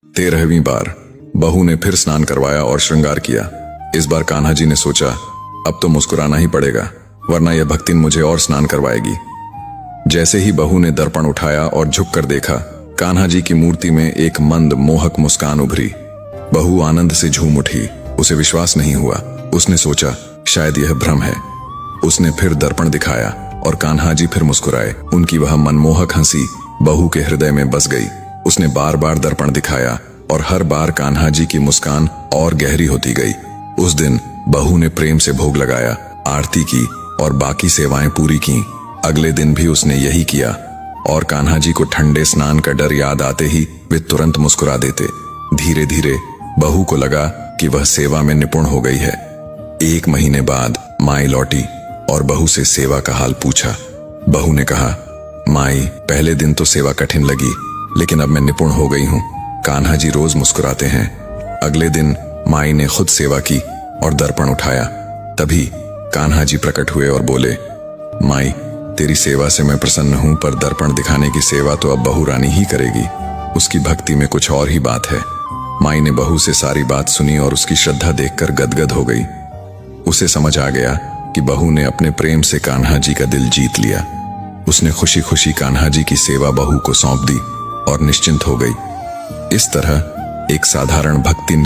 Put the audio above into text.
13वीं बार बहू ने फिर स्नान करवाया और श्रृंगार किया। इस बार कान्हा जी ने सोचा, अब तो मुस्कुराना ही पड़ेगा, वरना यह भक्तिन मुझे और स्नान करवाएगी। जैसे ही बहू ने दर्पण उठाया और झुककर देखा, कान्हा जी की मूर्ति में एक मंद मोहक मुस्कान उभरी। बहू आनंद से झूम उठी। उसे विश्वास नहीं हुआ। उसने सोचा, शायद यह भ्रम है। उसने फिर दर्पण दिखाया और कान्हा जी फिर मुस्कुराए। उनकी वह मनमोहक हंसी बहू के हृदय में बस गई। उसने बार बार दर्पण दिखाया और हर बार कान्हा जी की मुस्कान और गहरी होती गई। उस दिन बहू ने प्रेम से भोग लगाया, आरती की और बाकी सेवाएं पूरी की। अगले दिन भी उसने यही किया और कान्हा जी को ठंडे स्नान का डर याद आते ही वे तुरंत मुस्कुरा देते। धीरे धीरे बहू को लगा कि वह सेवा में निपुण हो गई है। 1 महीने बाद माई लौटी और बहू से सेवा का हाल पूछा। बहू ने कहा, माई, पहले दिन तो सेवा कठिन लगी, लेकिन अब मैं निपुण हो गई हूँ। कान्हा जी रोज मुस्कुराते हैं। अगले दिन माई ने खुद सेवा की और दर्पण उठाया। तभी कान्हा जी प्रकट हुए और बोले, माई, तेरी सेवा से मैं प्रसन्न हूं, पर दर्पण दिखाने की सेवा तो अब बहू रानी ही करेगी। उसकी भक्ति में कुछ और ही बात है। माई ने बहू से सारी बात सुनी और उसकी श्रद्धा देखकर गदगद हो गई। उसे समझ आ गया कि बहू ने अपने प्रेम से कान्हा जी का दिल जीत लिया। उसने खुशी खुशी कान्हा जी की सेवा बहू को सौंप दी और निश्चिंत हो गई। इस तरह एक साधारण भक्तिन